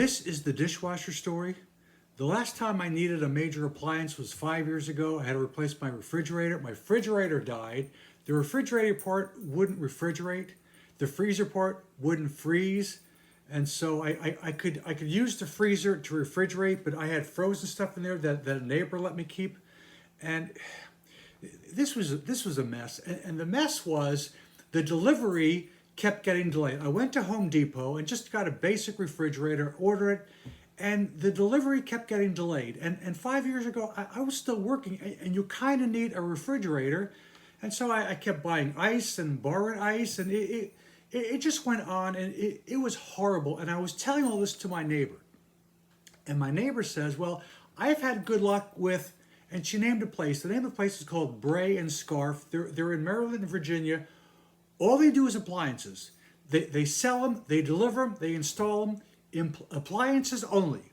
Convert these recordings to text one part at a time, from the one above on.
This is the dishwasher story. The last time I needed a major appliance was 5 years ago. I had to replace my refrigerator. My refrigerator died. The refrigerator part wouldn't refrigerate. The freezer part wouldn't freeze. And so I could use the freezer to refrigerate, but I had frozen stuff in there that a neighbor let me keep. And this was a mess. And the mess was the delivery kept getting delayed. I went to Home Depot and just got a basic refrigerator, ordered it, and the delivery kept getting delayed. And 5 years ago, I was still working, and you kind of need a refrigerator. And so I kept buying ice and borrowing ice, and it just went on, and it was horrible. And I was telling all this to my neighbor. And my neighbor says, well, I've had good luck with, and she named a place. The name of the place is called Bray and Scarf. They're in Maryland and Virginia. All they do is appliances. They sell them, they deliver them, they install them, appliances only.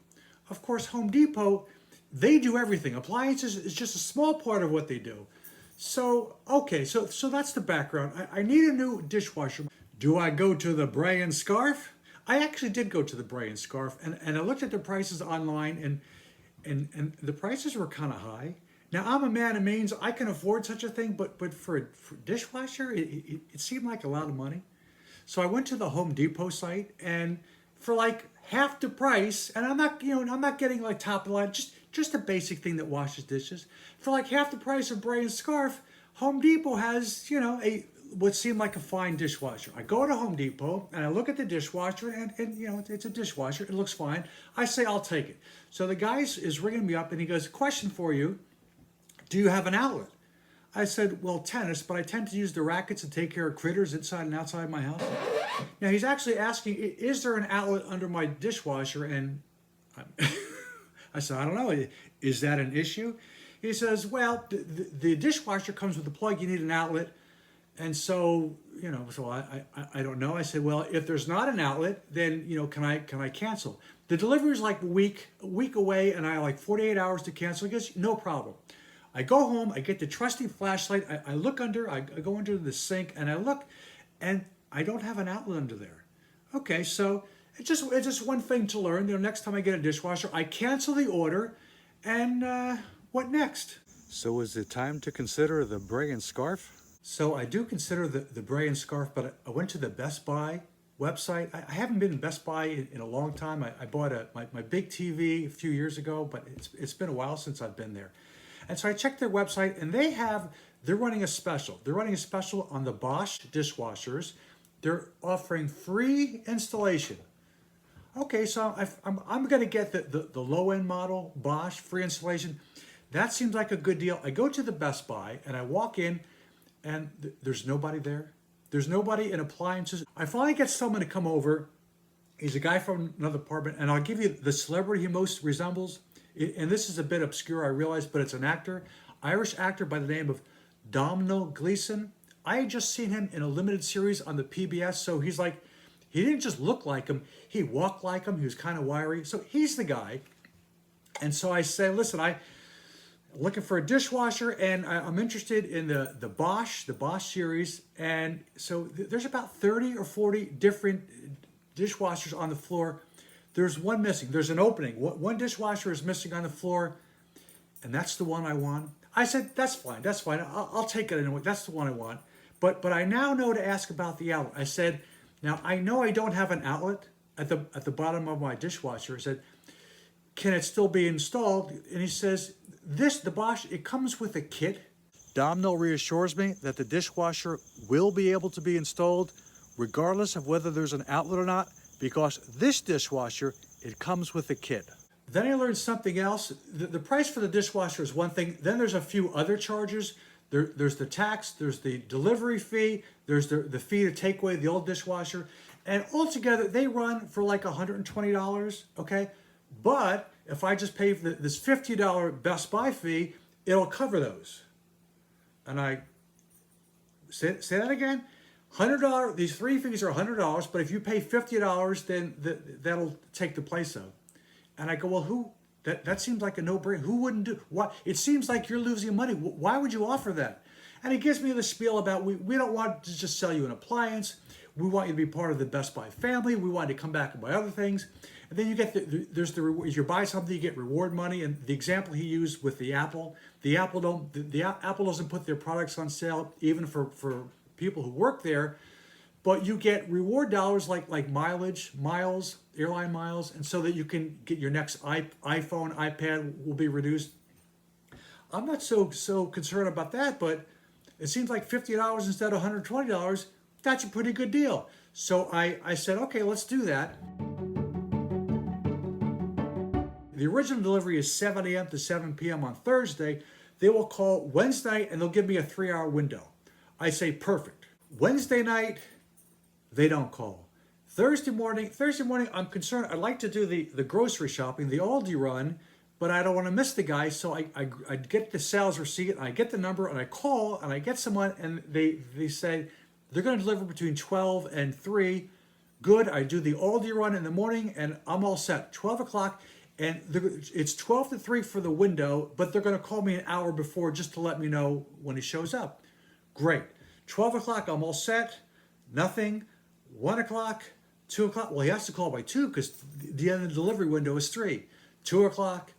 Of course, Home Depot, they do everything. Appliances is just a small part of what they do. So, okay, so that's the background. I need a new dishwasher. Do I go to the Bray and Scarf? I actually did go to the Bray and Scarf, and I looked at the prices online, and the prices were kind of high. Now, I'm a man of means. I can afford such a thing, but for a dishwasher, it seemed like a lot of money. So I went to the Home Depot site, and for like half the price, and I'm not getting like top of the line, just a basic thing that washes dishes. For like half the price of Bray and Scarf, Home Depot has, what seemed like a fine dishwasher. I go to Home Depot and I look at the dishwasher, and it's a dishwasher. It looks fine. I say, I'll take it. So the guy is ringing me up, and he goes, question for you. Do you have an outlet? I said, well, tennis, but I tend to use the rackets to take care of critters inside and outside my house. Now, he's actually asking, is there an outlet under my dishwasher? And I said, I don't know. Is that an issue? He says, well, the dishwasher comes with a plug. You need an outlet. And so, so I don't know. I said, well, if there's not an outlet, then, can I cancel? The delivery is like a week away, and I have like 48 hours to cancel. He goes, no problem. I go home, I get the trusty flashlight, I look under, I go under the sink, and I look, and I don't have an outlet under there. Okay, so it's just one thing to learn. Next time I get a dishwasher, I cancel the order, and what next? So is it time to consider the Bray and Scarf? So I do consider the Bray and Scarf, but I went to the Best Buy website. I haven't been in Best Buy in a long time. I bought my big TV a few years ago, but it's been a while since I've been there. And so I checked their website, and they're running a special. They're running a special on the Bosch dishwashers. They're offering free installation. Okay, so I'm going to get the low-end model Bosch free installation. That seems like a good deal. I go to the Best Buy, and I walk in, and there's nobody there. There's nobody in appliances. I finally get someone to come over. He's a guy from another department, and I'll give you the celebrity he most resembles. And this is a bit obscure, I realize, but it's an actor, Irish actor by the name of Domhnall Gleeson. I had just seen him in a limited series on the PBS, so he didn't just look like him, he walked like him, he was kind of wiry. So he's the guy. And so I say, listen, I'm looking for a dishwasher, and I'm interested in the Bosch series. And so there's about 30 or 40 different dishwashers on the floor. There's one missing. There's an opening. One dishwasher is missing on the floor, and that's the one I want. I said, that's fine. That's fine. I'll take it anyway. That's the one I want. But I now know to ask about the outlet. I said, now I know I don't have an outlet at the bottom of my dishwasher. I said, can it still be installed? And he says, the Bosch, it comes with a kit. Domhnall reassures me that the dishwasher will be able to be installed regardless of whether there's an outlet or not, because this dishwasher, it comes with a kit. Then I learned something else. The price for the dishwasher is one thing. Then there's a few other charges. There's the tax, there's the delivery fee, there's the fee to take away the old dishwasher. And altogether, they run for like $120, okay? But if I just pay for this $50 Best Buy fee, it'll cover those. And I, say that again? $100, these three fees are $100, but if you pay $50, then that'll take the place of. And I go, well, that seems like a no-brainer. Who wouldn't do, what? It seems like you're losing money. Why would you offer that? And he gives me the spiel about we don't want to just sell you an appliance. We want you to be part of the Best Buy family. We want you to come back and buy other things. And then you get if you buy something, you get reward money. And the example he used with the Apple Apple doesn't put their products on sale even for people who work there, but you get reward dollars like miles, airline miles, and so that you can get your next iPhone, iPad will be reduced. I'm not so concerned about that, but it seems like $50 instead of $120, that's a pretty good deal. So I said, okay, let's do that. The original delivery is 7 a.m. to 7 p.m. on Thursday. They will call Wednesday night and they'll give me a 3-hour window. I say, perfect. Wednesday night, they don't call. Thursday morning, I'm concerned. I'd like to do the grocery shopping, the Aldi run, but I don't want to miss the guy. So I get the sales receipt, I get the number, and I call, and I get someone, and they say they're going to deliver between 12 and 3. Good. I do the Aldi run in the morning, and I'm all set. 12 o'clock. And it's 12 to 3 for the window, but they're going to call me an hour before just to let me know when he shows up. Great. 12 o'clock, I'm all set. Nothing. 1 o'clock, 2 o'clock. Well, he has to call by 2 because the end of the delivery window is 3. 2 o'clock,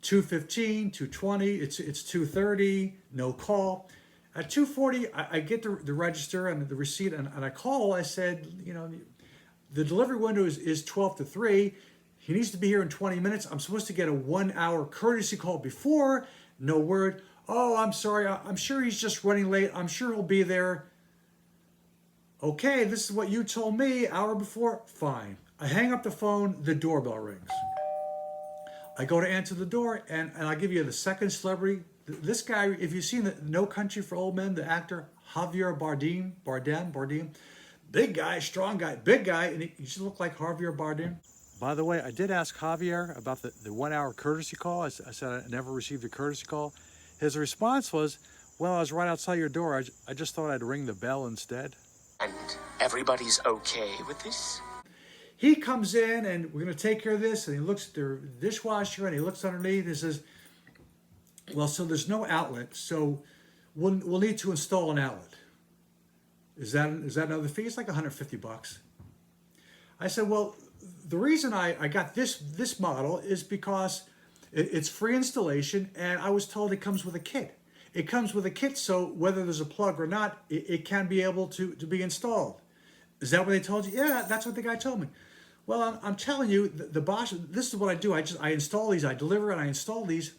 2:15, 2:20. It's 2:30. No call. At 2:40, I get the register and the receipt, and I call. I said, the delivery window is 12 to 3. He needs to be here in 20 minutes. I'm supposed to get a 1-hour courtesy call before. No word. Oh, I'm sorry. I'm sure he's just running late. I'm sure he'll be there. Okay, this is what you told me hour before. Fine. I hang up the phone. The doorbell rings. I go to answer the door, and I give you the second celebrity. This guy, if you've seen the No Country for Old Men, the actor Javier Bardem. Big guy, strong guy, big guy, and he just looked like Javier Bardem. By the way, I did ask Javier about the 1-hour courtesy call. I said I never received a courtesy call. His response was, well, I was right outside your door. I just thought I'd ring the bell instead. And everybody's okay with this? He comes in and we're going to take care of this. And he looks at the dishwasher and he looks underneath and says, well, so there's no outlet. So we'll need to install an outlet. Is that another fee? It's like $150. I said, well, the reason I got this model is because it's free installation, and I was told it comes with a kit. It comes with a kit, so whether there's a plug or not, it can be able to be installed. Is that what they told you? Yeah, that's what the guy told me. Well, I'm telling you, the Bosch, this is what I do. I install these, I deliver and I install these.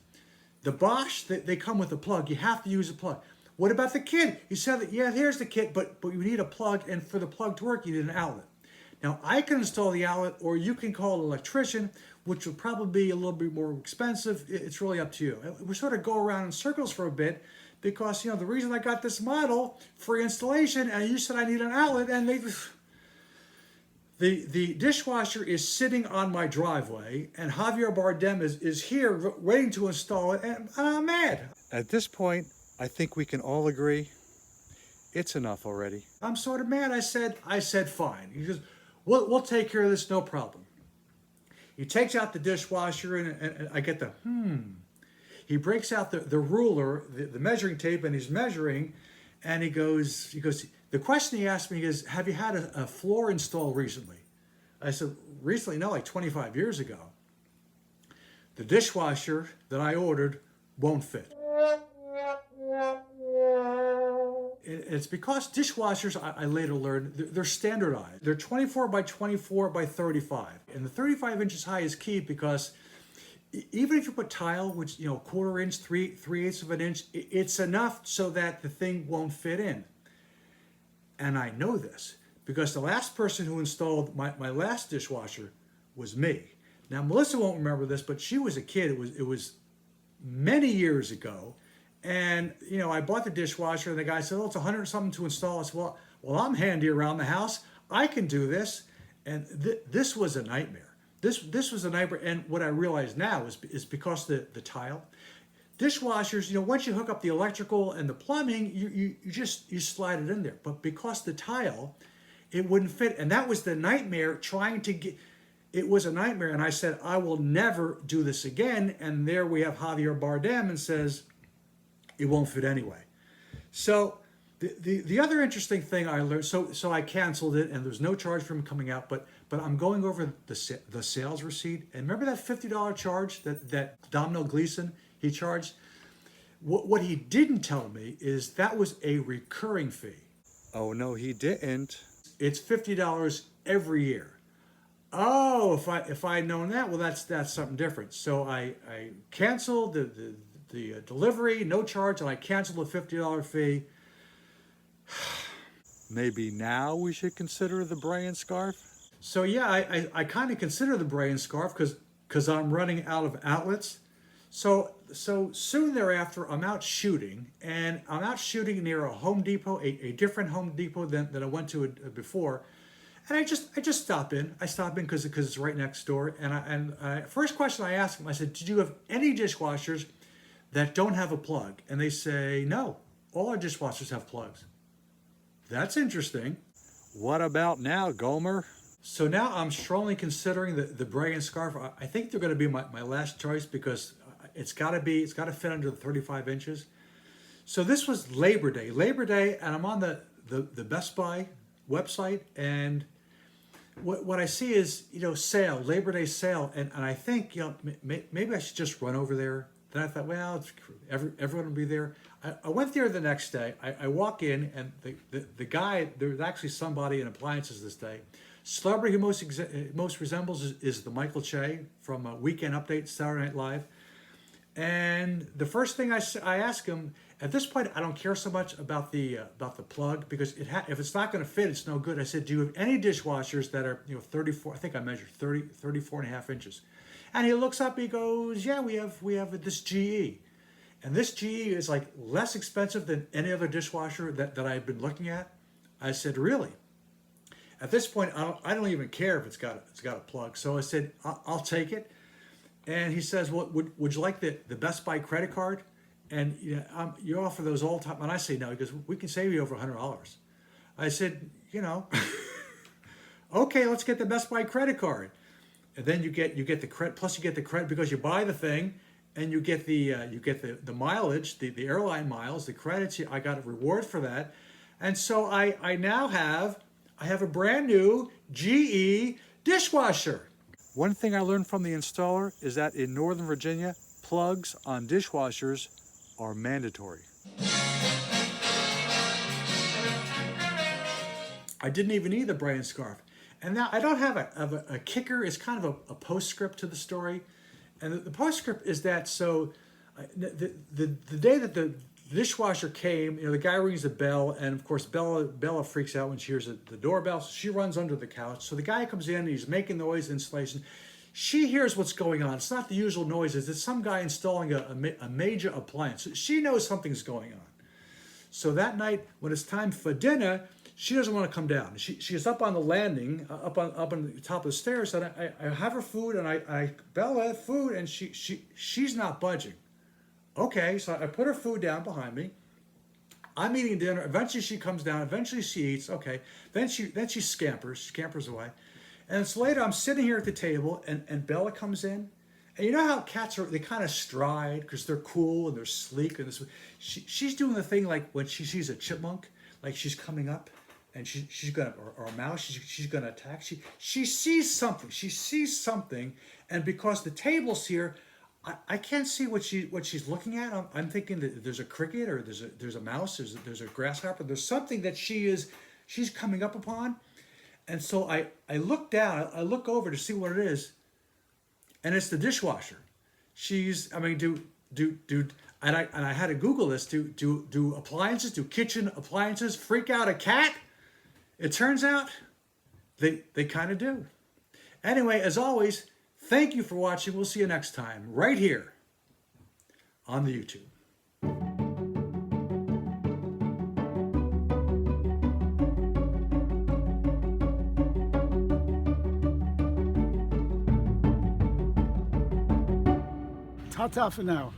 The Bosch, they come with a plug. You have to use a plug. What about the kit? You said that, yeah, here's the kit, but you need a plug, and for the plug to work, you need an outlet. Now, I can install the outlet, or you can call an electrician, which will probably be a little bit more expensive. It's really up to you. We sort of go around in circles for a bit because, the reason I got this model, free installation, and you said I need an outlet, and the dishwasher is sitting on my driveway, and Javier Bardem is here waiting to install it, and I'm mad. At this point, I think we can all agree it's enough already. I'm sort of mad. I said fine. He goes, we'll take care of this, no problem. He takes out the dishwasher, and I get He breaks out the ruler, the measuring tape, and he's measuring, and he goes, the question he asked me is, have you had a floor installed recently? I said, recently? No, like 25 years ago. The dishwasher that I ordered won't fit. It's because dishwashers, I later learned, they're standardized. They're 24 by 24 by 35. And the 35 inches high is key because even if you put tile, which, 1/4 inch, 3/8 of an inch, it's enough so that the thing won't fit in. And I know this because the last person who installed my last dishwasher was me. Now, Melissa won't remember this, but she was a kid. It was many years ago. And, I bought the dishwasher, and the guy said, oh, it's $100 something to install. I said, well, I'm handy around the house. I can do this. And this was a nightmare. This was a nightmare. And what I realize now is because the tile. Dishwashers, once you hook up the electrical and the plumbing, you slide it in there. But because the tile, it wouldn't fit. And that was the nightmare trying to get, it was a nightmare. And I said, I will never do this again. And there we have Javier Bardem and says, it won't fit anyway. So The other interesting thing I learned, so I canceled it, and there's no charge for him coming out, but I'm going over the sales receipt, and remember that $50 charge that Domino Gleason he charged. What he didn't tell me is that was a recurring fee. Oh, no, he didn't. It's $50 every year. Oh, if I'd known that, well, that's something different. So I canceled the delivery, no charge, and I canceled the $50 fee. Maybe now we should consider the Brian scarf? So yeah, I kind of consider the Brian scarf because I'm running out of outlets. So soon thereafter, I'm out shooting, and I'm out shooting near a Home Depot, a different Home Depot than I went to before. And I just stop in. I stop in because it's right next door. And first question I asked them, I said, "Did you have any dishwashers that don't have a plug?" And they say, "No, all our dishwashers have plugs." That's interesting. What about now, Gomer? So now I'm strongly considering the Brian scarf. I think they're going to be my last choice because it's got to fit under the 35 inches. So this was Labor Day, and I'm on the Best Buy website, and what I see is, sale, Labor Day sale, and I think, maybe I should just run over there. Then I thought, well, everyone will be there. I went there the next day. I walk in, and the guy, there's actually somebody in appliances this day. Celebrity who most resembles is the Michael Che from Weekend Update, Saturday Night Live. And the first thing I ask him, at this point, I don't care so much about the plug, because if it's not going to fit, it's no good. I said, "Do you have any dishwashers that are 34? I think I measured 34 and a half inches." And he looks up. He goes, "Yeah, we have this GE, and this GE is like less expensive than any other dishwasher that I've been looking at." I said, "Really?" At this point, I don't even care if it's got a plug. So I said, "I'll take it." And he says, "Well, would you like the Best Buy credit card?" And you offer those all the time. And I say, "No." He goes, "We can save you over $100. I said, "Okay, let's get the Best Buy credit card." And then you get the credit, plus you get the credit because you buy the thing, and you get the mileage, the airline miles, the credits. I got a reward for that, and so I now have a brand new GE dishwasher. One thing I learned from the installer is that in Northern Virginia, plugs on dishwashers are mandatory. I didn't even need the Brian scarf. And now I don't have a kicker. It's kind of a postscript to the story. And the postscript is that, the day that the dishwasher came, the guy rings the bell, and of course Bella freaks out when she hears the doorbell, so she runs under the couch. So the guy comes in, he's making noise, installation. She hears what's going on. It's not the usual noises. It's some guy installing a major appliance. She knows something's going on. So that night, when it's time for dinner, she doesn't want to come down. She's up on the landing, up on the top of the stairs, and I have her food, and I Bella, food, and she's not budging. Okay, so I put her food down behind me. I'm eating dinner. Eventually she comes down. Eventually she eats. Okay, then she scampers away. And so later I'm sitting here at the table, and Bella comes in. And you know how cats they kind of stride because they're cool and they're sleek, and she's doing the thing like when she sees a chipmunk, like she's coming up, and she's gonna, or a mouse, she's gonna attack. She sees something. She sees something, and because the table's here, I can't see what she's looking at. I'm thinking that there's a cricket, or there's a mouse, there's a grasshopper, there's something that she's coming up upon. And so I look down, I look over to see what it is, and it's the dishwasher. And I had to Google this. Do appliances, do kitchen appliances freak out a cat? It turns out they kind of do. Anyway, as always, thank you for watching. We'll see you next time, right here on the YouTube. Ta-ta for now.